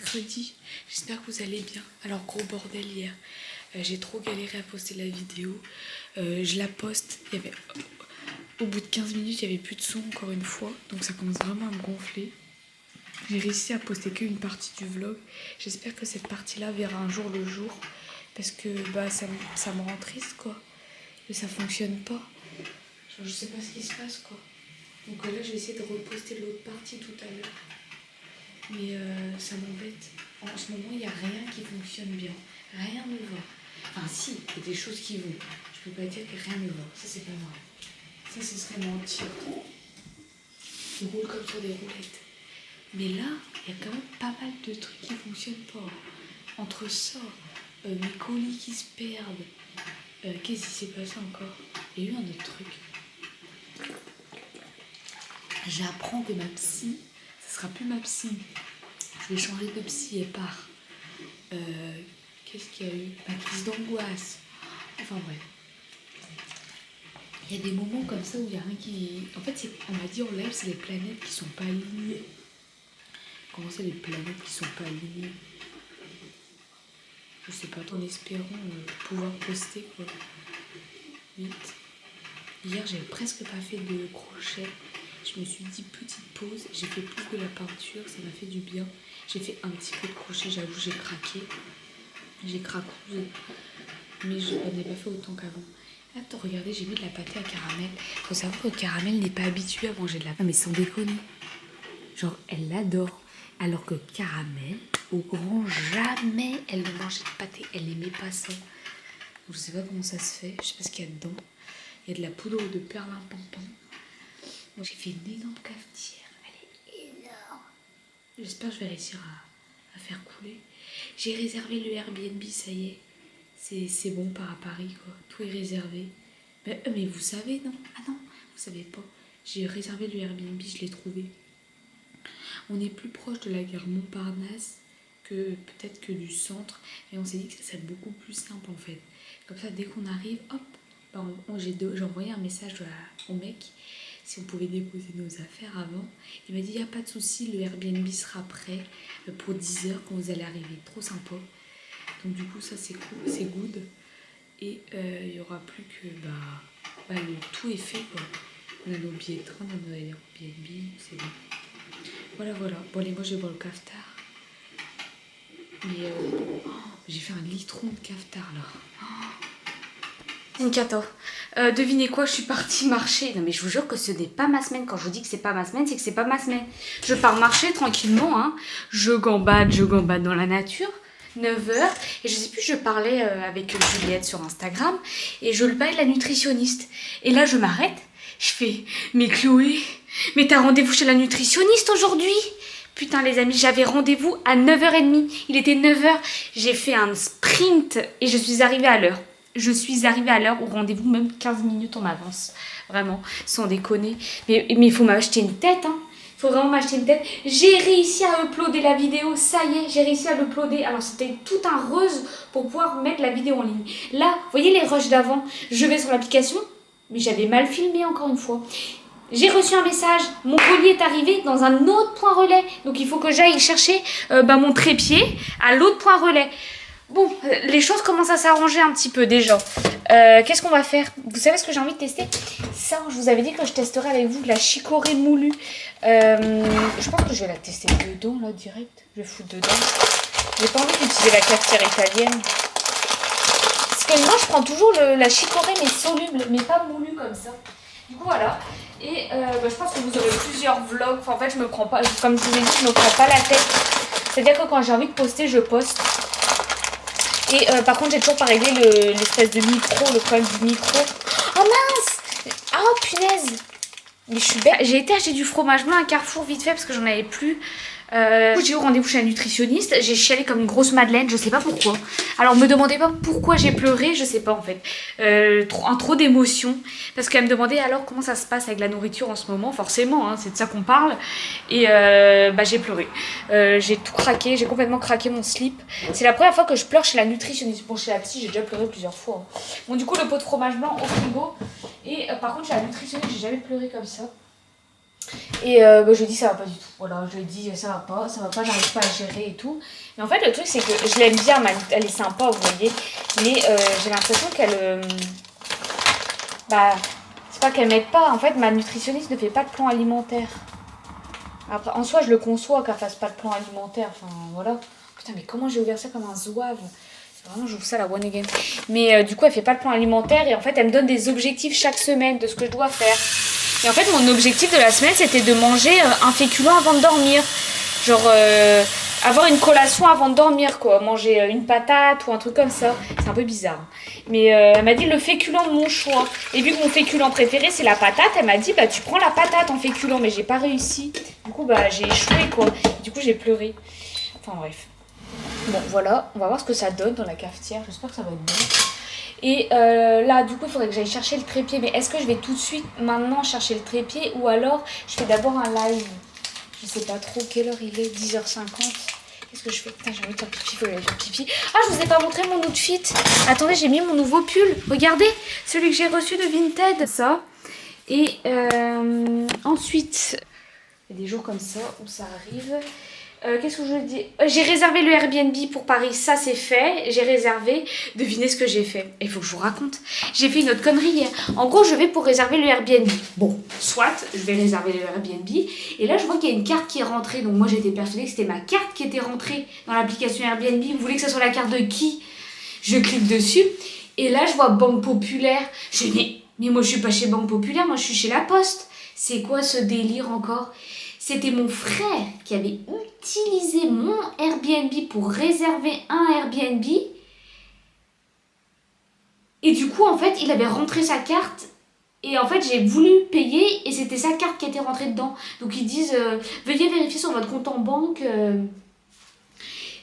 mercredi, j'espère que vous allez bien. Alors gros bordel hier, j'ai trop galéré à poster la vidéo. Je la poste, au bout de 15 minutes il n'y avait plus de son encore une fois. Donc ça commence vraiment à me gonfler. J'ai réussi à poster qu'une partie du vlog. J'espère que cette partie-là verra un jour le jour. Parce que ça me rend triste quoi. Que ça fonctionne pas. Genre, je sais pas ce qui se passe quoi. Donc là je vais essayer de reposter l'autre partie tout à l'heure. Mais ça m'embête. En ce moment, il n'y a rien qui fonctionne bien. Rien ne va. Enfin, si, il y a des choses qui vont. Je peux pas dire que rien ne va. Ça, c'est pas vrai. Ça, ce serait mentir. Je roule comme sur des roulettes. Mais là, il y a quand même pas mal de trucs qui fonctionnent pas. Entre ça, mes colis qui se perdent. Qu'est-ce qui s'est passé encore? Il y a eu un autre truc. J'apprends que ma psy, ça sera plus ma psy. Je vais changer de psy, elle part. Qu'est-ce qu'il y a eu? Ma crise d'angoisse. Enfin bref. Il y a des moments comme ça où il n'y a rien qui... En fait, on m'a dit en live, c'est les planètes qui sont pas alignées. Comment c'est les planètes qui sont pas alignées? Je sais pas, en espérant pouvoir poster quoi. Vite. Hier, j'avais presque pas fait de crochet. Je me suis dit petite pause, j'ai fait plus de la peinture, ça m'a fait du bien. J'ai fait un petit peu de crochet, j'avoue j'ai craqué. J'ai cracousé, mais je n'ai pas fait autant qu'avant. Attends, regardez, j'ai mis de la pâtée à caramel. Faut savoir que Caramel n'est pas habituée à manger de la pâte. Non mais sans déconner. Genre, elle l'adore. Alors que Caramel, au grand jamais, elle ne mangeait de pâté. Elle n'aimait pas ça. Donc, je sais pas comment ça se fait, je sais pas ce qu'il y a dedans. Il y a de la poudre de perlimpinpin. Moi j'ai fait une énorme cafetière, elle est énorme. J'espère que je vais réussir à faire couler. J'ai réservé le Airbnb, ça y est. C'est bon par à Paris quoi, tout est réservé. Mais vous savez non? Ah non, vous savez pas. J'ai réservé le Airbnb, je l'ai trouvé. On est plus proche de la gare Montparnasse que peut-être que du centre. Et on s'est dit que ça serait beaucoup plus simple en fait. Comme ça dès qu'on arrive, hop, j'ai envoyé un message au mec. Si on pouvait déposer nos affaires avant. Il m'a dit, il n'y a pas de souci, le Airbnb sera prêt pour 10h quand vous allez arriver. Trop sympa. Donc du coup, ça c'est cool, c'est good. Et il n'y aura plus que... tout est fait quoi. On a nos billets de train, on a nos Airbnb, c'est bon. Voilà. Bon allez, moi je vais boire le cafetard. Mais j'ai fait un litron de cafetard là. Nicato, devinez quoi, je suis partie marcher. Non mais je vous jure que ce n'est pas ma semaine. Quand je vous dis que c'est pas ma semaine, c'est que c'est pas ma semaine. Je pars marcher tranquillement, hein. Je gambade dans la nature. 9h. Et je sais plus, je parlais avec Juliette sur Instagram. Et je le parlais de la nutritionniste. Et là je m'arrête. Je fais, mais Chloé, mais t'as rendez-vous chez la nutritionniste aujourd'hui? Putain les amis, j'avais rendez-vous à 9h30. Il était 9h. J'ai fait un sprint et je suis arrivée à l'heure. Je suis arrivée à l'heure au rendez-vous, même 15 minutes en avance. Vraiment, sans déconner. Mais il faut m'acheter une tête, hein. Il faut vraiment m'acheter une tête. J'ai réussi à uploader la vidéo. Ça y est, j'ai réussi à l'uploader. Alors, c'était tout un ruse pour pouvoir mettre la vidéo en ligne. Là, vous voyez les rushs d'avant? Je vais sur l'application, mais j'avais mal filmé encore une fois. J'ai reçu un message, mon colis est arrivé dans un autre point relais. Donc, il faut que j'aille chercher mon trépied à l'autre point relais. Bon, les choses commencent à s'arranger un petit peu déjà. Qu'est-ce qu'on va faire? Vous savez ce que j'ai envie de tester? Ça, je vous avais dit que je testerais avec vous de la chicorée moulue. Je pense que je vais la tester dedans, là, direct. Je vais foutre dedans. J'ai pas envie d'utiliser la cafetière italienne. Parce que moi, je prends toujours la chicorée, mais soluble, mais pas moulue comme ça. Du coup, voilà. Et je pense que vous aurez plusieurs vlogs. Enfin, en fait, je me prends pas, comme je vous l'ai dit, je me prends pas la tête. C'est-à-dire que quand j'ai envie de poster, je poste. Et par contre, j'ai toujours pas réglé l'espèce de micro, le problème du micro. Oh mince! Oh punaise! Mais je suis bête. J'ai été acheter du fromage blanc à Carrefour vite fait parce que j'en avais plus. J'ai eu rendez-vous chez la nutritionniste. J'ai chialé comme une grosse madeleine, je sais pas pourquoi. Alors me demandez pas pourquoi j'ai pleuré, je sais pas en fait. Trop d'émotions. Parce qu'elle me demandait alors comment ça se passe avec la nourriture en ce moment. Forcément, hein, c'est de ça qu'on parle. Et j'ai pleuré. J'ai tout craqué, j'ai complètement craqué mon slip. C'est la première fois que je pleure chez la nutritionniste. Bon, chez la psy, j'ai déjà pleuré plusieurs fois. Bon, du coup, le pot de fromage blanc au frigo. Et par contre, chez la nutritionniste, j'ai jamais pleuré comme ça. Et je lui ai dit ça va pas du tout. Voilà, je lui ai dit ça va pas, j'arrive pas à gérer et tout. Mais en fait, le truc, c'est que je l'aime bien, elle est sympa, vous voyez. Mais j'ai l'impression qu'elle. Bah, c'est pas qu'elle m'aide pas. En fait, ma nutritionniste ne fait pas de plan alimentaire. Après, en soi, je le conçois qu'elle fasse pas de plan alimentaire. Enfin, voilà. Putain, mais comment j'ai ouvert ça comme un zouave? Vraiment, j'ouvre ça la one again. Mais du coup, elle fait pas le plan alimentaire. Et en fait, elle me donne des objectifs chaque semaine de ce que je dois faire. Et en fait, mon objectif de la semaine, c'était de manger un féculent avant de dormir. Genre, avoir une collation avant de dormir, quoi. Manger une patate ou un truc comme ça. C'est un peu bizarre. Mais elle m'a dit le féculent de mon choix. Et vu que mon féculent préféré, c'est la patate, elle m'a dit, bah, tu prends la patate en féculent. Mais j'ai pas réussi. Du coup, bah, j'ai échoué, quoi. Du coup, j'ai pleuré. Enfin, bref. Bon, voilà. On va voir ce que ça donne dans la cafetière. J'espère que ça va être bon. Et là, du coup, il faudrait que j'aille chercher le trépied. Mais est-ce que je vais tout de suite, maintenant, chercher le trépied ou alors je fais d'abord un live? Je sais pas trop quelle heure il est, 10h50. Qu'est-ce que je fais? Putain, j'ai envie de faire pipi, faut aller faire pipi. Ah, je vous ai pas montré mon outfit. Attendez, j'ai mis mon nouveau pull. Regardez, celui que j'ai reçu de Vinted. Ça. Et ensuite, il y a des jours comme ça où ça arrive. Qu'est-ce que je veux dire? J'ai réservé le Airbnb pour Paris, ça c'est fait. J'ai réservé. Devinez ce que j'ai fait. Il faut que je vous raconte. J'ai fait une autre connerie hier. En gros, je vais pour réserver le Airbnb. Bon, soit je vais réserver le Airbnb. Et là, je vois qu'il y a une carte qui est rentrée. Donc moi, j'étais persuadée que c'était ma carte qui était rentrée dans l'application Airbnb. Vous voulez que ce soit la carte de qui? Je clique dessus. Et là, je vois Banque Populaire. Je dis, mais moi, je suis pas chez Banque Populaire. Moi, je suis chez La Poste. C'est quoi ce délire encore? C'était mon frère qui avait utilisé mon Airbnb pour réserver un Airbnb. Et du coup, en fait, il avait rentré sa carte. Et en fait, j'ai voulu payer et c'était sa carte qui était rentrée dedans. Donc, ils disent veuillez vérifier sur votre compte en banque.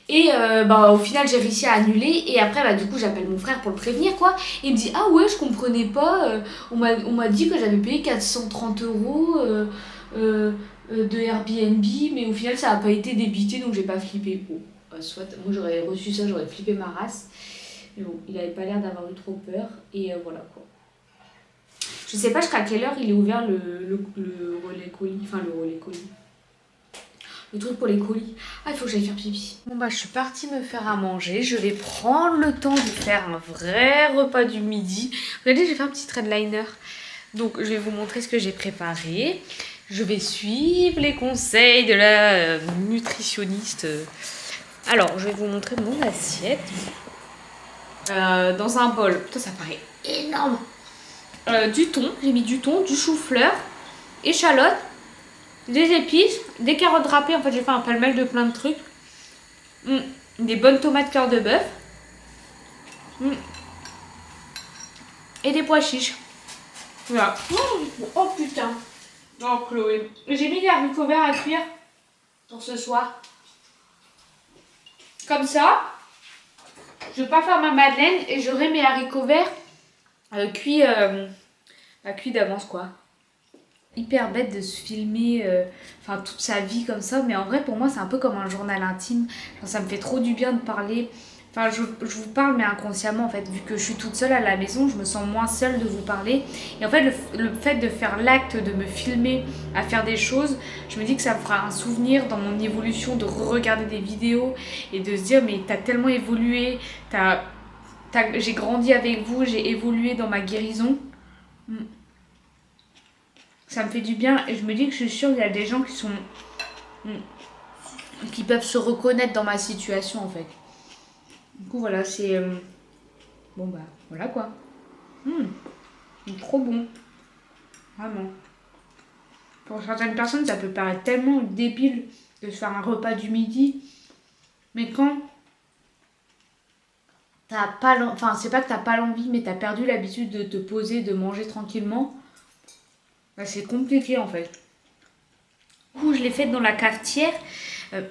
Et au final, j'ai réussi à annuler. Et après, du coup, j'appelle mon frère pour le prévenir, quoi. Et il me dit ah ouais, je comprenais pas. On m'a dit que j'avais payé 430 euros. De Airbnb, mais au final ça n'a pas été débité donc j'ai pas flippé. Bon, soit moi j'aurais reçu ça, j'aurais flippé ma race, mais bon, il avait pas l'air d'avoir eu trop peur et voilà quoi. Je sais pas jusqu'à quelle heure il est ouvert le relais colis, enfin le relais colis. Le truc pour les colis. Ah, il faut que j'aille faire pipi. Bon je suis partie me faire à manger. Je vais prendre le temps de faire un vrai repas du midi. Regardez, j'ai fait un petit threadliner. Donc je vais vous montrer ce que j'ai préparé. Je vais suivre les conseils de la nutritionniste. Alors, je vais vous montrer mon assiette. Dans un bol, putain, ça paraît énorme. Du thon, j'ai mis du thon, du chou-fleur, échalotes, des épices, des carottes râpées. En fait, j'ai fait un pêle-mêle de plein de trucs. Des bonnes tomates cœur de bœuf. Et des pois chiches. Voilà. Oh putain. Oh Chloé. J'ai mis les haricots verts à cuire pour ce soir. Comme ça, je vais pas faire ma madeleine et j'aurai mes haricots verts cuits d'avance quoi. Hyper bête de se filmer toute sa vie comme ça, mais en vrai pour moi c'est un peu comme un journal intime. Genre, ça me fait trop du bien de parler. Enfin, je vous parle, mais inconsciemment, en fait, vu que je suis toute seule à la maison, je me sens moins seule de vous parler. Et en fait, le fait de faire l'acte, de me filmer à faire des choses, je me dis que ça me fera un souvenir dans mon évolution de regarder des vidéos et de se dire, mais t'as tellement évolué, j'ai grandi avec vous, j'ai évolué dans ma guérison. Ça me fait du bien et je me dis que je suis sûre qu'il y a des gens qui peuvent se reconnaître dans ma situation, en fait. Du coup, voilà, c'est... voilà quoi. C'est trop bon. Vraiment. Pour certaines personnes, ça peut paraître tellement débile de se faire un repas du midi. Mais quand t'as pas l'envie... Enfin, c'est pas que t'as pas l'envie, mais t'as perdu l'habitude de te poser, de manger tranquillement. C'est compliqué, en fait. Du coup, je l'ai faite dans la cafetière.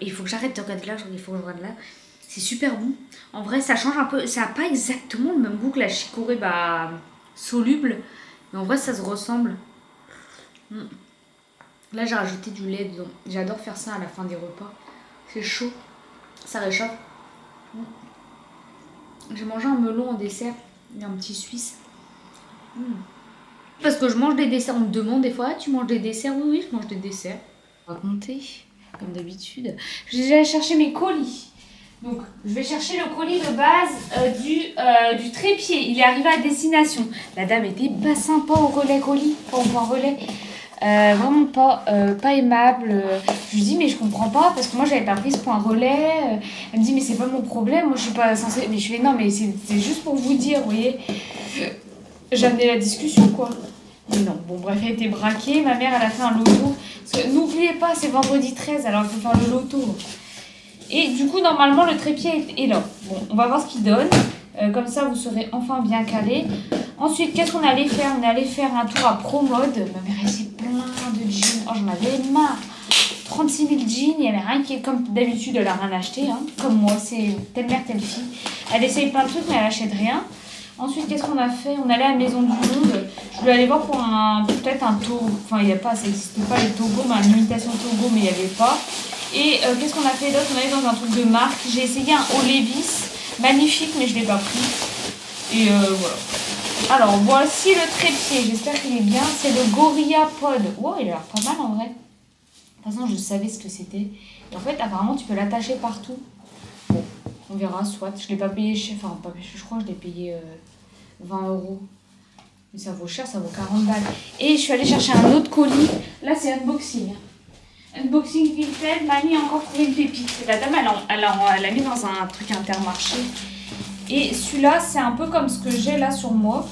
Il faut que j'arrête de regarder là, il faut que je regarde là. C'est super bon. En vrai, ça change un peu. Ça n'a pas exactement le même goût que la chicorée soluble. Mais en vrai, ça se ressemble. Là, j'ai rajouté du lait dedans. J'adore faire ça à la fin des repas. C'est chaud. Ça réchauffe. J'ai mangé un melon en dessert. Et un petit suisse. Parce que je mange des desserts. On me demande des fois, ah, tu manges des desserts? Oui, oui, je mange des desserts. On va compter, comme d'habitude. Je vais déjà aller chercher mes colis. Donc, je vais chercher le colis de base du trépied. Il est arrivé à destination. La dame était pas sympa au relais colis, enfin au point relais. Vraiment pas aimable. Je lui dis, mais je comprends pas, parce que moi, j'avais pas pris ce point relais. Elle me dit, mais c'est pas mon problème. Moi, je suis pas censée. Mais je fais, non, mais c'est juste pour vous dire, vous voyez. J'ai amené la discussion, quoi. Mais non, bon, bref, elle a été braquée. Ma mère, elle a fait un loto. N'oubliez pas, c'est vendredi 13, alors il faut faire le loto. Et du coup, normalement, le trépied est là. Bon, on va voir ce qu'il donne. Comme ça, vous serez enfin bien calé. Ensuite, qu'est-ce qu'on allait faire? On allait faire un tour à ProMode. Ma mère, elle s'est plein de jeans. Oh, j'en avais marre. 36 000 jeans. Il n'y avait rien qui est comme d'habitude, elle n'a rien acheté. Hein. Comme moi, c'est telle mère, telle fille. Elle essaye plein de trucs, mais elle n'achète rien. Ensuite, qu'est-ce qu'on a fait? On allait à la Maison du Monde. Je voulais aller voir pour peut-être un Togo. Enfin, il n'y a pas, ça n'existe pas les Togo, mais une imitation Togo, mais il n'y avait pas. Et qu'est-ce qu'on a fait d'autre? On allait dans un truc de marque. J'ai essayé un haut Levi's. Magnifique, mais je ne l'ai pas pris. Et voilà. Alors, voici le trépied. J'espère qu'il est bien. C'est le Gorilla Pod. Wow, il a l'air pas mal en vrai. De toute façon, je savais ce que c'était. Et en fait, apparemment, tu peux l'attacher partout. Bon, on verra, soit. Je ne l'ai pas payé cher. Enfin, pas, je crois que je l'ai payé 20 €. Mais ça vaut cher, ça vaut 40 balles. Et je suis allée chercher un autre colis. Là, c'est unboxing. Unboxing Vinted, mamie a encore trouvé une pépite. La dame, elle l'a mis dans un truc Intermarché. Et celui-là, c'est un peu comme ce que j'ai là sur moi.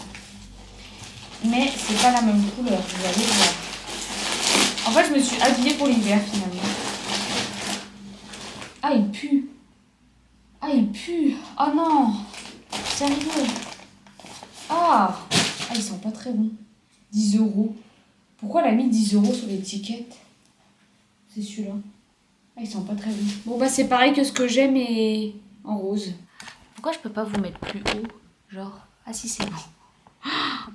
Mais c'est pas la même couleur, vous allez voir. En fait, je me suis habillée pour l'hiver finalement. Ah, il pue. Ah, il pue. Oh non. Sérieux. Ah, ils sont pas très bons. 10 €. Pourquoi elle a mis 10 € sur l'étiquette? C'est celui-là. Ah, ils sont pas très bons. Bon, bah, c'est pareil que ce que j'ai, mais en rose. Pourquoi je peux pas vous mettre plus haut? Genre, ah si, c'est bon.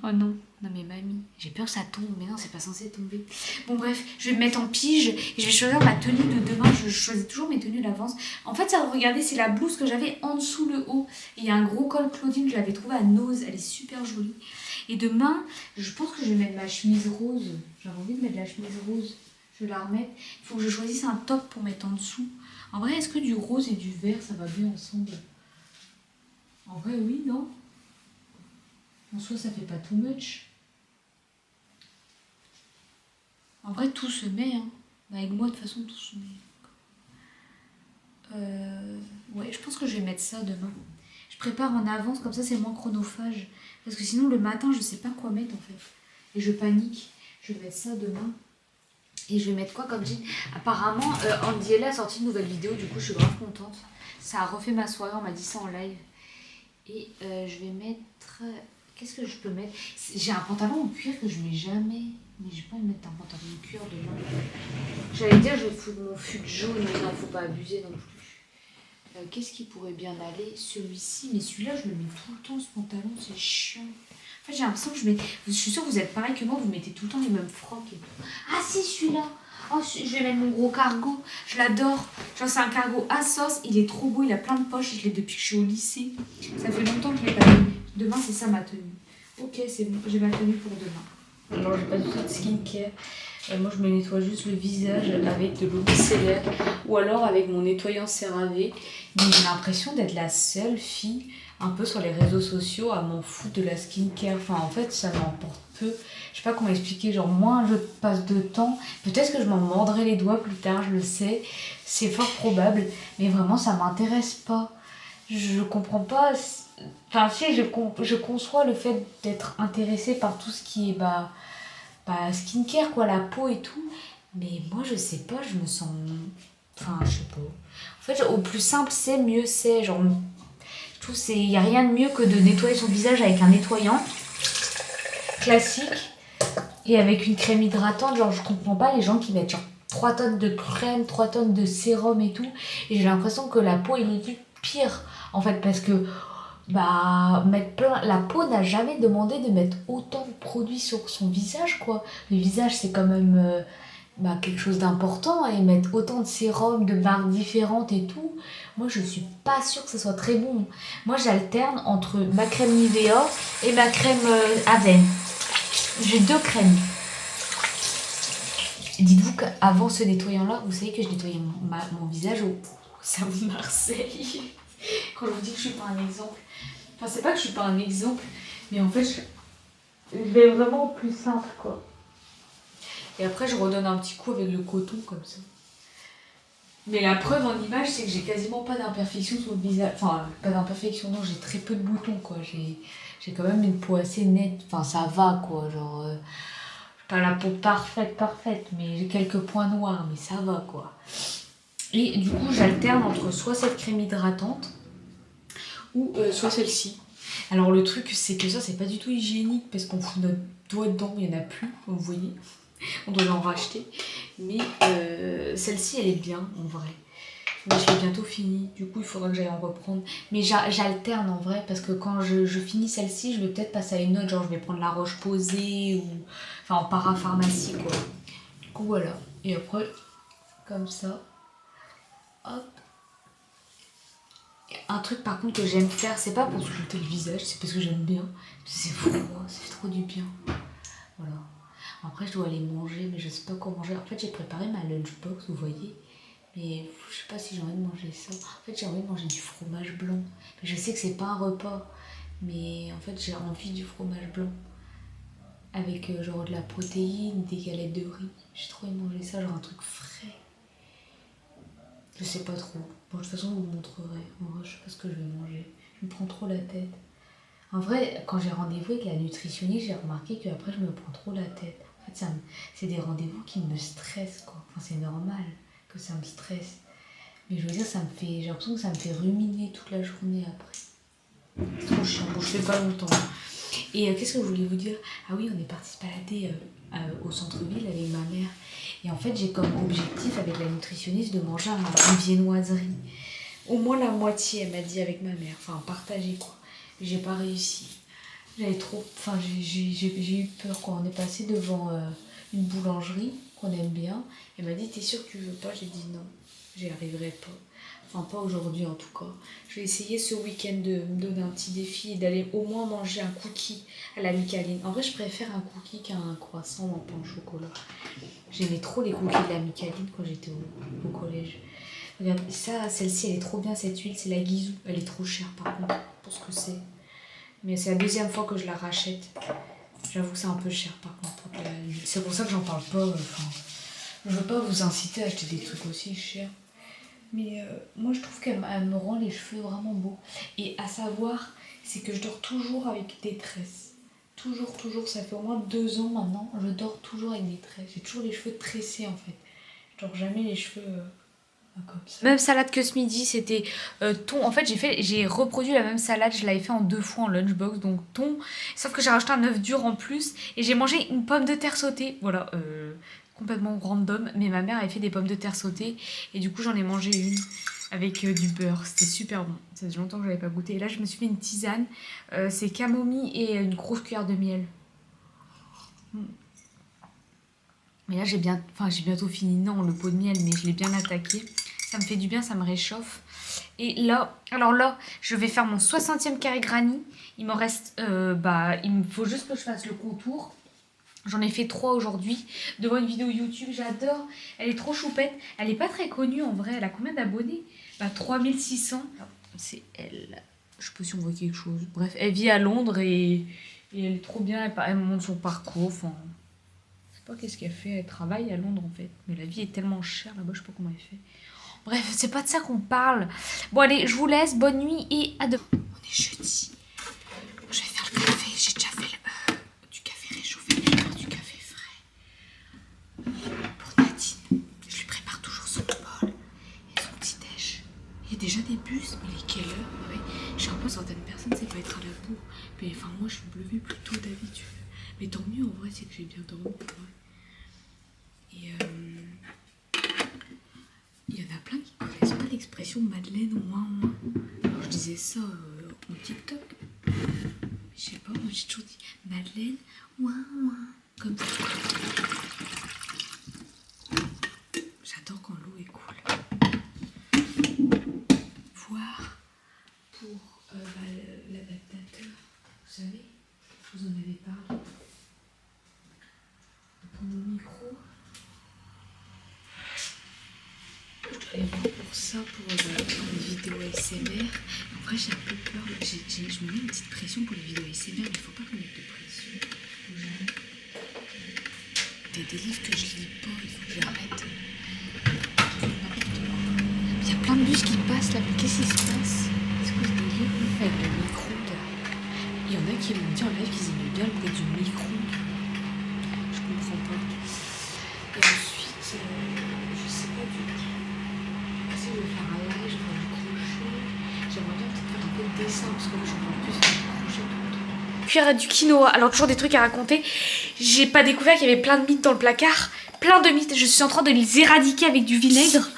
Oh non, non mais mamie, j'ai peur que ça tombe, mais non, c'est pas censé tomber. Bon bref, je vais me mettre en pige et je vais choisir ma tenue de demain. Je choisis toujours mes tenues d'avance. En fait, ça, regardez, c'est la blouse que j'avais en dessous le haut. Et il y a un gros col Claudine, je l'avais trouvé à Nose, elle est super jolie. Et demain, je pense que je vais mettre ma chemise rose. J'avais envie de mettre la chemise rose. Je vais la remettre. Il faut que je choisisse un top pour mettre en dessous. En vrai, est-ce que du rose et du vert, ça va bien ensemble? En vrai, oui, non? En soi, ça fait pas too much. En vrai, tout se met. Hein. Avec moi, de toute façon, tout se met. Ouais, je pense que je vais mettre ça demain. Je prépare en avance, comme ça, c'est moins chronophage. Parce que sinon, le matin, je sais pas quoi mettre, en fait. Et je panique. Je vais mettre ça demain. Et je vais mettre quoi comme jean? Apparemment, Andy Ella a sorti une nouvelle vidéo. Du coup, je suis grave contente. Ça a refait ma soirée. On m'a dit ça en live. Et je vais mettre... Qu'est-ce que je peux mettre? J'ai un pantalon en cuir que je mets jamais. Mais j'ai pas envie de mettre un pantalon en cuir demain. J'allais dire, je vais foutre mon fut jaune, mais non, faut pas abuser non plus. Qu'est-ce qui pourrait bien aller? Celui-ci, mais celui-là, je le mets tout le temps, ce pantalon, c'est chiant. En fait, j'ai l'impression que je mets... Je suis sûre que vous êtes pareil que moi, vous mettez tout le temps les mêmes frocs et tout. Ah si, celui-là! Oh, je vais mettre mon gros cargo. Je l'adore. Genre, c'est un cargo à sauce. Il est trop beau. Il a plein de poches. Je l'ai depuis que je suis au lycée. Ça fait longtemps que je l'ai pas mis. Demain, c'est ça ma tenue. Ok, c'est bon. J'ai ma tenue pour demain. Non, j'ai pas du tout de skincare. Moi, je me nettoie juste le visage avec de l'eau micellaire. Ou alors avec mon nettoyant CeraVe. Mais j'ai l'impression d'être la seule fille un peu sur les réseaux sociaux à m'en foutre de la skincare. Enfin, en fait, ça m'emporte peu. Je sais pas comment expliquer, genre moins je passe de temps, peut-être que je m'en mordrai les doigts plus tard, je le sais, c'est fort probable, mais vraiment ça m'intéresse pas. Je comprends pas, enfin si, je conçois le fait d'être intéressée par tout ce qui est skincare, quoi, la peau et tout, mais moi je sais pas, je me sens, enfin je sais pas. En fait, au plus simple c'est, mieux c'est, genre, je trouve qu'il y a rien de mieux que de nettoyer son visage avec un nettoyant classique et avec une crème hydratante. Genre, je comprends pas les gens qui mettent genre 3 tonnes de crème, 3 tonnes de sérum et tout, et j'ai l'impression que la peau est limite pire en fait, parce que mettre plein, la peau n'a jamais demandé de mettre autant de produits sur son visage, quoi. Le visage, c'est quand même quelque chose d'important, et mettre autant de sérum de marques différentes et tout, moi je suis pas sûre que ça soit très bon. Moi j'alterne entre ma crème Nivea et ma crème Avène. J'ai 2 crèmes. Dites-vous qu'avant ce nettoyant-là, vous savez que je nettoyais mon visage au savon de Marseille. Quand je vous dis que je suis pas un exemple. Enfin, c'est pas que je suis pas un exemple, mais en fait, je vais vraiment au plus simple, quoi. Et après, je redonne un petit coup avec le coton, comme ça. Mais la preuve en image, c'est que j'ai quasiment pas d'imperfection sur le visage. Enfin, pas d'imperfection, non, j'ai très peu de boutons, quoi. J'ai quand même une peau assez nette. Enfin, ça va, quoi. Genre, pas la peau parfaite, mais j'ai quelques points noirs, mais ça va, quoi. Et du coup, j'alterne entre soit cette crème hydratante ou soit celle-ci. Alors, le truc, c'est que ça, c'est pas du tout hygiénique parce qu'on fout notre doigt dedans, il y en a plus, vous voyez. On doit l'en racheter. Mais celle-ci, elle est bien, en vrai. Mais je l'ai bientôt fini. Du coup, il faudra que j'aille en reprendre. Mais j'alterne, en vrai, parce que quand je finis celle-ci, je vais peut-être passer à une autre. Genre, je vais prendre la Roche-Posay ou... Enfin, en parapharmacie, quoi. Du coup, voilà. Et après, comme ça. Hop. Un truc, par contre, que j'aime faire, c'est pas pour sculpter le visage, c'est parce que j'aime bien. C'est froid, ça fait trop du bien. Voilà. Après, je dois aller manger, mais je sais pas quoi manger. En fait, j'ai préparé ma lunchbox, vous voyez. Mais je sais pas si j'ai envie de manger ça. En fait, j'ai envie de manger du fromage blanc. Mais je sais que c'est pas un repas. Mais en fait, j'ai envie du fromage blanc. Avec genre de la protéine, des galettes de riz. J'ai trop envie de manger ça, genre un truc frais. Je sais pas trop. Bon, de toute façon, je vous montrerai. En vrai, je sais pas ce que je vais manger. Je me prends trop la tête. En vrai, quand j'ai rendez-vous avec la nutritionniste, j'ai remarqué qu'après, je me prends trop la tête. En fait, c'est des rendez-vous qui me stressent, quoi. Enfin, c'est normal que ça me stresse. Mais je veux dire, j'ai l'impression que ça me fait ruminer toute la journée après. C'est trop chiant. Bon, je fais pas longtemps. Et qu'est-ce que je voulais vous dire? Ah oui, on est parti se balader au centre-ville avec ma mère. Et en fait, j'ai comme objectif avec la nutritionniste de manger une viennoiserie. Au moins la moitié, elle m'a dit, avec ma mère. Enfin, partager, quoi. J'ai pas réussi. J'avais trop... Enfin, j'ai eu peur, quoi. On est passé devant une boulangerie qu'on aime bien. Elle m'a dit, t'es sûre que tu veux pas? J'ai dit non. J'y arriverai pas. Enfin, pas aujourd'hui en tout cas. Je vais essayer ce week-end de me donner un petit défi et d'aller au moins manger un cookie à la Micaline. En vrai, je préfère un cookie qu'un croissant ou un pain au chocolat. J'aimais trop les cookies de la Micaline quand j'étais au collège. Regarde, ça, celle-ci, elle est trop bien, cette huile, c'est la Guizou. Elle est trop chère par contre, pour ce que c'est. Mais c'est la deuxième fois que je la rachète. J'avoue que c'est un peu cher par contre. C'est pour ça que j'en parle pas. Enfin, je veux pas vous inciter à acheter des trucs aussi chers. Mais moi je trouve qu'elle me rend les cheveux vraiment beaux. Et à savoir, c'est que je dors toujours avec des tresses. Toujours, ça fait au moins 2 ans maintenant, je dors toujours avec des tresses. J'ai toujours les cheveux tressés en fait. Je dors jamais les cheveux comme ça. Même salade que ce midi, c'était thon. En fait, j'ai reproduit la même salade, je l'avais fait en 2 fois en lunchbox, donc thon. Sauf que j'ai rajouté un œuf dur en plus et j'ai mangé une pomme de terre sautée. Voilà, complètement random, mais ma mère avait fait des pommes de terre sautées et du coup j'en ai mangé une avec du beurre, c'était super bon. Ça faisait longtemps que je n'avais pas goûté. Et là je me suis fait une tisane, c'est camomille et une grosse cuillère de miel. Mais là j'ai bientôt fini, non, le pot de miel, mais je l'ai bien attaqué. Ça me fait du bien, ça me réchauffe. Et là, alors là, je vais faire mon 60e carré granny. Il m'en reste, il me faut juste que je fasse le contour. J'en ai fait 3 aujourd'hui devant une vidéo YouTube, j'adore. Elle est trop choupette. Elle est pas très connue en vrai. Elle a combien d'abonnés? 3600. C'est elle. Je sais pas si on voit quelque chose. Bref, elle vit à Londres et elle est trop bien. Elle me montre son parcours. Enfin, je sais pas qu'est-ce qu'elle fait. Elle travaille à Londres en fait. Mais la vie est tellement chère là-bas, je sais pas comment elle fait. Bref, c'est pas de ça qu'on parle. Bon allez, je vous laisse. Bonne nuit et à demain. On est jeudi. Je vais faire le café. J'ai déjà fait du café réchauffé. Je vais faire du café frais. Pour Nadine, je lui prépare toujours son bol et son petit déj. Il y a déjà des bus, mais il est quelle heure? Ouais. J'ai l'impression que certaines personnes, c'est pas être à la bourre. Mais enfin, moi, je me levais plus tôt d'habitude. Mais tant mieux, en vrai, c'est que j'ai bien dormi. Ouais. Et il y en a plein qui connaissent pas l'expression Madeleine ouin ouin. Alors, je disais ça en TikTok. Mais je sais pas, moi, j'ai toujours dit Madeleine ouin ouin. Comme ça. J'adore quand l'eau est cool. Voir pour l'adaptateur, vous savez, je vous en avais parlé. mon micro. Je dois aller voir pour ça, pour les vidéos ASMR. Après, j'ai un peu peur. Je me mets une petite pression pour les vidéos ASMR, mais il ne faut pas que je mette de pression. Des livres que je lis pas, il faut que j'arrête. Il y a plein de bus qui passent là, mais qu'est-ce qui se passe? C'est quoi ce délire avec le micro là? Il y en a qui vont me dire en live qu'ils aimaient bien le bruit du micro. Je comprends pas. Et ensuite, je sais pas du tout. Si je vais faire un live, je vais faire du crochet. J'aimerais bien peut-être faire un peu de dessin parce que là je peux plus faire du crochet tout le temps. Cuire à du quinoa. Alors toujours des trucs à raconter. J'ai pas découvert qu'il y avait plein de mythes dans le placard. Plein de mythes. Je suis en train de les éradiquer avec du vinaigre.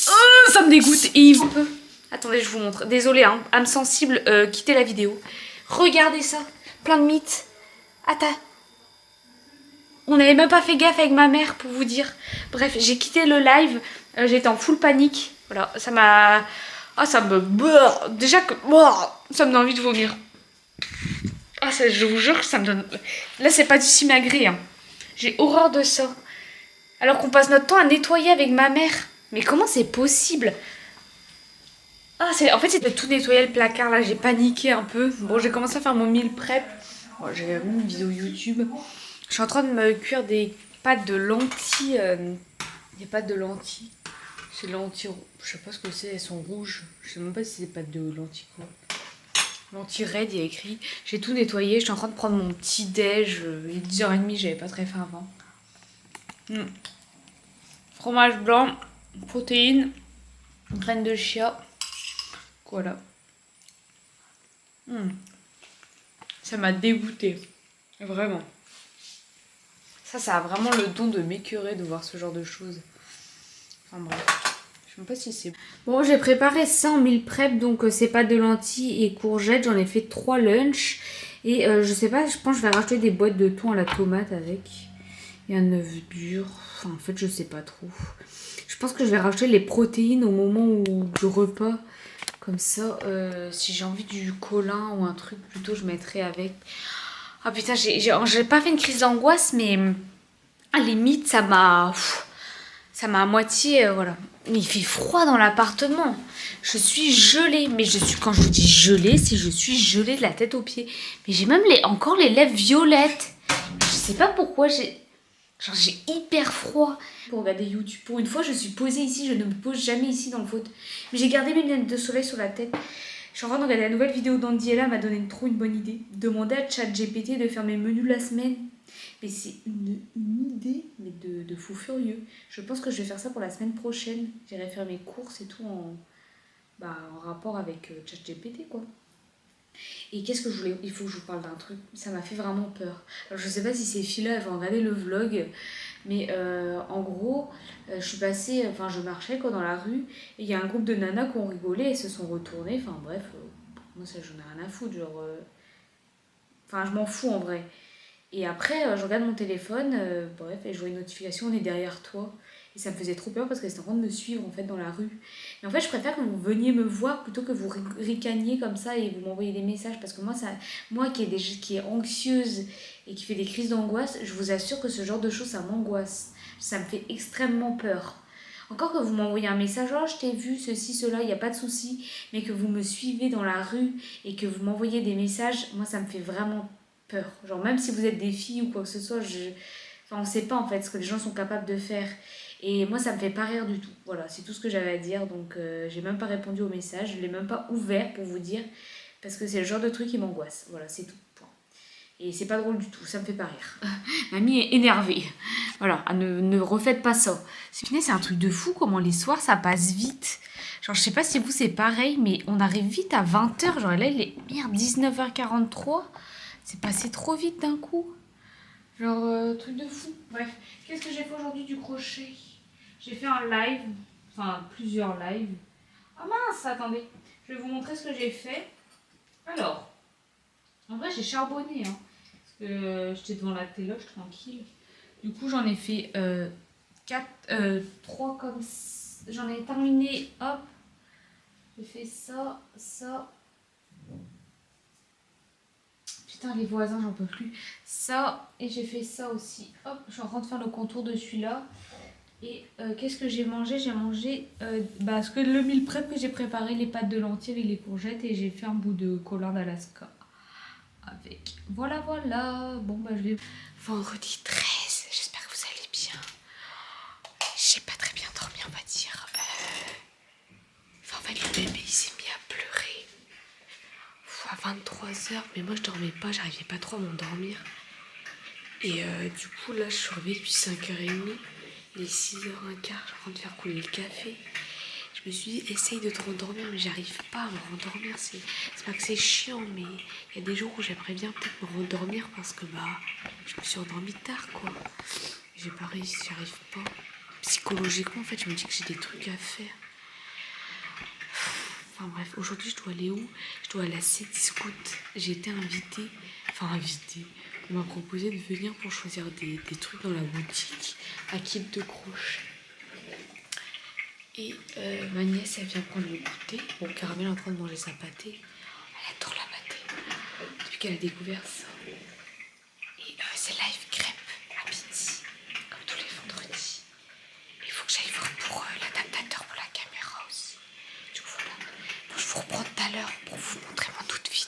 Oh, ça me dégoûte. Et il peut. Attendez, je vous montre. Désolée, hein, âme sensible, quittez la vidéo. Regardez ça. Plein de mythes. Attends. On n'avait même pas fait gaffe avec ma mère pour vous dire. Bref, j'ai quitté le live. J'étais en full panique. Voilà, ça m'a... Ah, ça me... Déjà que... Ça me donne envie de vomir. Ah, ça, je vous jure que ça me donne... Là, c'est pas du simagrée. Hein. J'ai horreur de ça. Alors qu'on passe notre temps à nettoyer avec ma mère. Mais comment c'est possible? Ah, en fait, c'était tout nettoyer le placard. Là, j'ai paniqué un peu. Bon, j'ai commencé à faire mon meal prep. Bon, j'ai mis une vidéo YouTube. Je suis en train de me cuire des pâtes de lentilles. Des pâtes de lentilles. C'est lentilles. Je sais pas ce que c'est. Elles sont rouges. Je sais même pas si c'est des pâtes de lentilles quoi. Lentilles raides, il y a écrit. J'ai tout nettoyé. Je suis en train de prendre mon petit déj. Il est 10h30. J'avais pas très faim avant. Fromage blanc. Protéines. Graines de chia. Voilà. Ça m'a dégoûté. Vraiment. Ça a vraiment le don de m'écœurer de voir ce genre de choses. Enfin bref. Je sais même pas si c'est... Bon, j'ai préparé ça en meal prep. Donc c'est pas de lentilles et courgettes. J'en ai fait 3 lunchs. Et je sais pas, je pense que je vais racheter des boîtes de thon à la tomate avec. Et un œuf dur. Enfin, en fait, je sais pas trop. Je pense que je vais racheter les protéines au moment du repas. Comme ça, si j'ai envie du colin ou un truc, plutôt je mettrai avec. Ah putain, j'ai pas fait une crise d'angoisse, mais à la limite, ça m'a à moitié, voilà. Mais il fait froid dans l'appartement. Je suis gelée, mais quand je vous dis gelée, c'est je suis gelée de la tête aux pieds. Mais j'ai même encore les lèvres violettes. Je sais pas pourquoi j'ai hyper froid. Pour regarder YouTube. Pour une fois, je suis posée ici. Je ne me pose jamais ici dans le fauteuil. Mais j'ai gardé mes lunettes de soleil sur la tête. Je suis en train de regarder la nouvelle vidéo d'Andy. Elle m'a donné trop une bonne idée. Demander à ChatGPT de faire mes menus la semaine. Mais c'est une idée mais de fou furieux. Je pense que je vais faire ça pour la semaine prochaine. J'irai faire mes courses et tout en rapport avec ChatGPT quoi. Et qu'est-ce que je voulais... Il faut que je vous parle d'un truc. Ça m'a fait vraiment peur. Alors je sais pas si ces filles-là elles vont regarder le vlog. Mais en gros, je suis passée... Enfin je marchais quoi dans la rue. Et il y a un groupe de nanas qui ont rigolé et se sont retournées. Enfin bref, moi ça j'en ai rien à foutre. Genre... Enfin je m'en fous en vrai. Et après je regarde mon téléphone. Bref, et je vois une notification, on est derrière toi. Et ça me faisait trop peur parce qu'elle était en train de me suivre en fait dans la rue. Et en fait, je préfère que vous veniez me voir plutôt que vous ricaniez comme ça et vous m'envoyez des messages. Parce que moi qui est anxieuse et qui fait des crises d'angoisse, je vous assure que ce genre de choses, ça m'angoisse. Ça me fait extrêmement peur. Encore que vous m'envoyez un message, oh je t'ai vu, ceci, cela, il n'y a pas de souci. Mais que vous me suivez dans la rue et que vous m'envoyez des messages, moi ça me fait vraiment peur. Genre même si vous êtes des filles ou quoi que ce soit, on ne sait pas en fait ce que les gens sont capables de faire. Et moi ça me fait pas rire du tout. Voilà, c'est tout ce que j'avais à dire. Donc j'ai même pas répondu au message. Je l'ai même pas ouvert pour vous dire. Parce que c'est le genre de truc qui m'angoisse. Voilà, c'est tout. Point. Et c'est pas drôle du tout. Ça me fait pas rire. Mamie est énervée. Voilà, ne refaites pas ça. C'est un truc de fou comment les soirs ça passe vite. Genre je sais pas si vous c'est pareil. Mais on arrive vite à 20h. Genre là il est 19h43. C'est passé trop vite d'un coup. Genre, truc de fou. Bref, qu'est-ce que j'ai fait aujourd'hui du crochet? J'ai fait un live, enfin plusieurs lives. Ah mince, attendez, je vais vous montrer ce que j'ai fait. Alors, en vrai j'ai charbonné, hein, parce que j'étais devant la téloche tranquille. Du coup j'en ai fait 3 comme ça. J'en ai terminé, hop. J'ai fait ça, ça. Putain, les voisins, j'en peux plus. Ça, et j'ai fait ça aussi. Hop, je suis en train de faire le contour de celui-là. Et qu'est-ce que j'ai mangé? J'ai mangé le meal prep que j'ai préparé, les pâtes de lentilles avec les courgettes. Et j'ai fait un bout de colin d'Alaska. Avec. Voilà. Bon, bah, je vais. Vendredi 13, j'espère que vous allez bien. J'ai pas très bien dormi, on va dire. Enfin, en fait, le bébé, il s'est mis à pleurer. À 23h, mais moi je dormais pas, j'arrivais pas trop à m'endormir. Et du coup là je suis réveillée depuis 5h30, il est 6h15, je suis en train de faire couler le café. Je me suis dit essaye de te rendormir, mais j'arrive pas à me rendormir. C'est pas que c'est chiant, mais il y a des jours où j'aimerais bien peut-être me rendormir parce que je me suis endormie tard quoi. J'ai pas réussi, j'arrive pas. Psychologiquement en fait je me dis que j'ai des trucs à faire. Enfin bref, aujourd'hui je dois aller où? Je dois aller à Cdiscount. J'ai été invitée. On m'a proposé de venir pour choisir des trucs dans la boutique à kit de crochet. Et ma nièce elle vient prendre le goûter. Bon, Caramel est en train de manger sa pâtée. Elle adore la pâtée. Depuis qu'elle a découvert ça. Et c'est live crêpe à midi, comme tous les vendredis. Il faut que j'aille voir pour l'adaptateur pour la caméra aussi. Du coup voilà. Donc, je vous reprends tout à l'heure pour vous montrer mon outfit.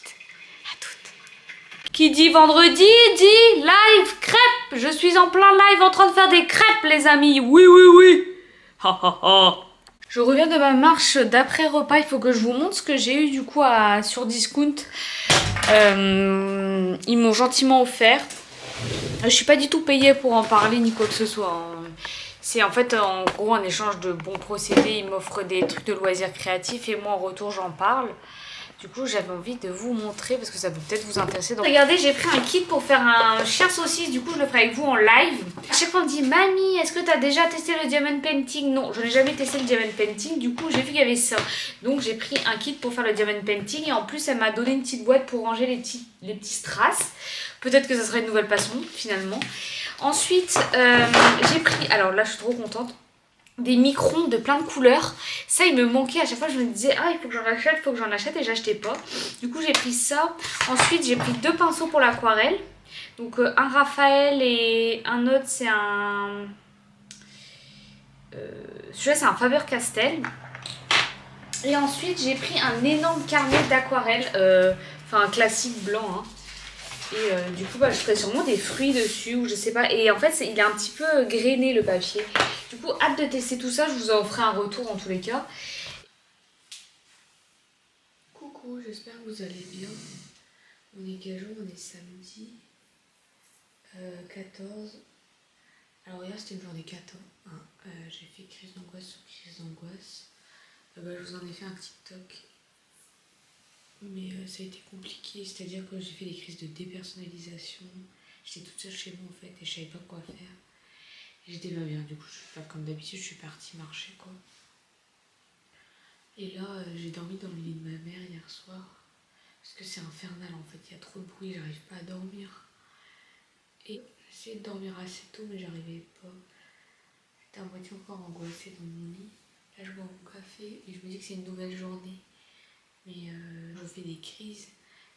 À toutes. Qui dit vendredi dit live crêpe. Je suis en plein live en train de faire des crêpes les amis. Oui. Ha ha ha. Je reviens de ma marche d'après repas. Il faut que je vous montre ce que j'ai eu du coup sur Discount. Ils m'ont gentiment offert. Je suis pas du tout payée pour en parler ni quoi que ce soit. Hein. C'est en fait en gros un échange de bons procédés. Ils m'offrent des trucs de loisirs créatifs et moi en retour j'en parle. Du coup j'avais envie de vous montrer parce que ça peut peut-être vous intéresser. Donc, regardez, j'ai pris un kit pour faire un chien saucisse. Du coup je le ferai avec vous en live. À chaque fois on me dit mamie, est-ce que tu as déjà testé le diamond painting? Non, je n'ai jamais testé le diamond painting. Du coup j'ai vu qu'il y avait ça. Donc j'ai pris un kit pour faire le diamond painting. Et en plus elle m'a donné une petite boîte pour ranger les petits strass. Peut-être que ça serait une nouvelle passion finalement. Ensuite j'ai pris, alors là je suis trop contente, des microns de plein de couleurs. Ça il me manquait, à chaque fois je me disais il faut que j'en achète et j'achetais pas. Du coup j'ai pris ça. Ensuite j'ai pris 2 pinceaux pour l'aquarelle. Donc un Raphaël et un autre c'est un... celui-là c'est un Faber-Castell. Et ensuite j'ai pris un énorme carnet d'aquarelle, enfin un classique blanc hein. Et du coup je ferai sûrement des fruits dessus ou je sais pas. Et en fait il est un petit peu grainé le papier. Du coup hâte de tester tout ça, je vous en ferai un retour dans tous les cas. Coucou, j'espère que vous allez bien. On est quel jour? On est samedi 14. Alors hier c'était une journée 14 hein. J'ai fait crise d'angoisse sur crise d'angoisse. Je vous en ai fait un TikTok. Mais ça a été compliqué, c'est-à-dire que j'ai fait des crises de dépersonnalisation. J'étais toute seule chez moi en fait et je savais pas quoi faire. Et j'étais pas bien, du coup comme d'habitude je suis partie marcher quoi. Et là j'ai dormi dans le lit de ma mère hier soir. Parce que c'est infernal en fait, il y a trop de bruit, j'arrive pas à dormir. Et j'essayais de dormir assez tôt mais j'arrivais pas. J'étais à moitié encore angoissée dans mon lit. Là je bois mon café et je me dis que c'est une nouvelle journée. Mais je fais des crises,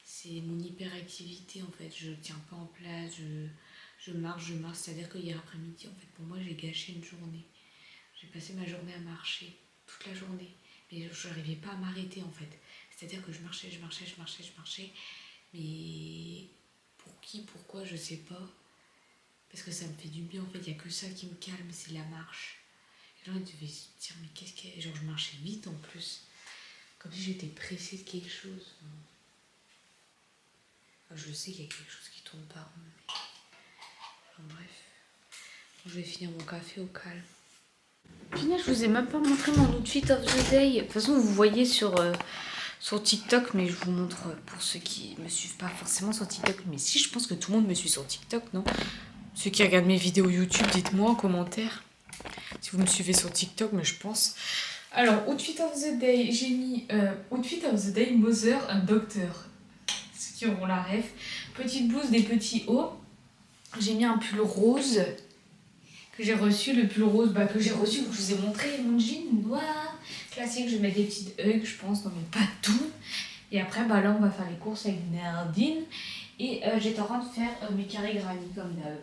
c'est mon hyperactivité en fait, je tiens pas en place, je marche, c'est-à-dire que hier après-midi en fait pour moi j'ai gâché une journée. J'ai passé ma journée à marcher, toute la journée, mais je n'arrivais pas à m'arrêter en fait. C'est-à-dire que je marchais, mais pour qui, pourquoi, je sais pas. Parce que ça me fait du bien en fait, il n'y a que ça qui me calme, c'est la marche. Et là on devait se dire mais qu'est-ce qu'il y a, genre je marchais vite en plus. Comme si j'étais pressée de quelque chose. Enfin, je sais qu'il y a quelque chose qui tourne pas rond. Enfin, bref. Je vais finir mon café au calme. Puis là, je vous ai même pas montré mon outfit of the day. De toute façon, vous voyez sur TikTok, mais je vous montre pour ceux qui me suivent pas forcément sur TikTok. Mais si, je pense que tout le monde me suit sur TikTok, non? Ceux qui regardent mes vidéos YouTube, dites-moi en commentaire si vous me suivez sur TikTok, mais je pense... Alors, outfit of the day, j'ai mis outfit of the day, Mother and Doctor. Ceux qui auront la ref. Petite blouse, des petits hauts. J'ai mis un pull rose que j'ai reçu. Le pull rose que j'ai reçu, que je vous ai montré. Mon jean noir classique. Je vais mettre des petites hugs, je pense, non mais pas tout. Et après, là, on va faire les courses avec Nardine. Et j'étais en train de faire mes carrés granit comme d'hab.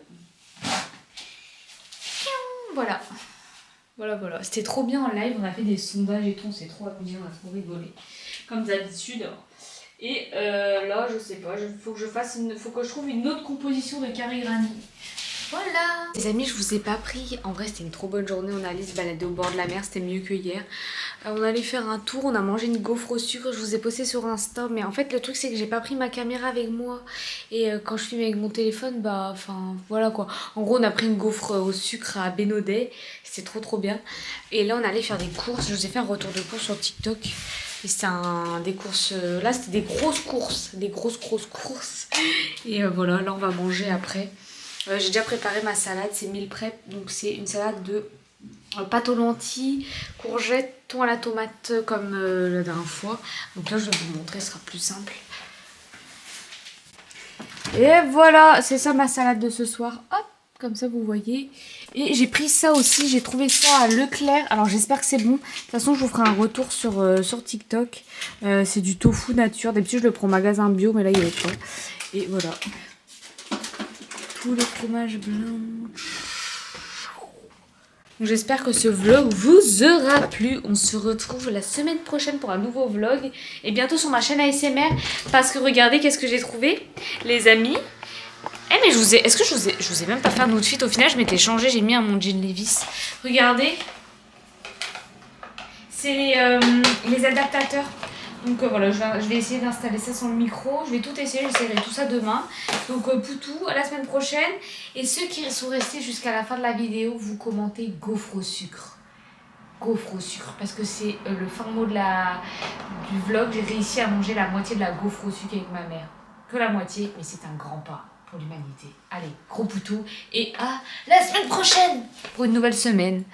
Voilà. Voilà. C'était trop bien en live, on a fait des sondages et tout, on s'est trop amusé, on a trop rigolé. Comme d'habitude. Et là, je sais pas, faut que je trouve une autre composition de carré granit. Voilà. Les amis, je vous ai pas pris. En vrai, c'était une trop bonne journée. On allait se balader au bord de la mer, c'était mieux que hier. On allait faire un tour, on a mangé une gaufre au sucre. Je vous ai posté sur Insta, mais en fait, le truc, c'est que j'ai pas pris ma caméra avec moi. Et quand je filme avec mon téléphone, bah, enfin, voilà quoi. En gros, on a pris une gaufre au sucre à Bénodet. C'était trop bien. Et là, on allait faire des courses. Je vous ai fait un retour de course sur TikTok. Et c'était des courses. Là, c'était des grosses courses. Des grosses courses. Et voilà, là, on va manger après. J'ai déjà préparé ma salade, c'est meal prep, donc c'est une salade de pâte aux lentilles, courgettes, thon à la tomate comme la dernière fois. Donc là je vais vous montrer, ce sera plus simple. Et voilà, c'est ça ma salade de ce soir. Hop, comme ça vous voyez. Et j'ai pris ça aussi, j'ai trouvé ça à Leclerc. Alors j'espère que c'est bon. De toute façon je vous ferai un retour sur TikTok. C'est du tofu nature. D'habitude je le prends au magasin bio, mais là il n'y avait pas. Et voilà. Tous les fromages blancs. J'espère que ce vlog vous aura plu. On se retrouve la semaine prochaine pour un nouveau vlog. Et bientôt sur ma chaîne ASMR. Parce que regardez qu'est-ce que j'ai trouvé. Les amis. Eh mais est-ce que je vous ai même pas fait un outfit. Au final je m'étais changée. J'ai mis un mon jean Levi's. Regardez. C'est les adaptateurs. Donc voilà, je vais essayer d'installer ça sans le micro. Je vais tout essayer, j'essaierai tout ça demain. Donc Poutou, à la semaine prochaine. Et ceux qui sont restés jusqu'à la fin de la vidéo, vous commentez gaufre au sucre. Gaufre au sucre, parce que c'est le fin mot du vlog. J'ai réussi à manger la moitié de la gaufre au sucre avec ma mère. Que la moitié, mais c'est un grand pas pour l'humanité. Allez, gros Poutou. Et à la semaine prochaine pour une nouvelle semaine.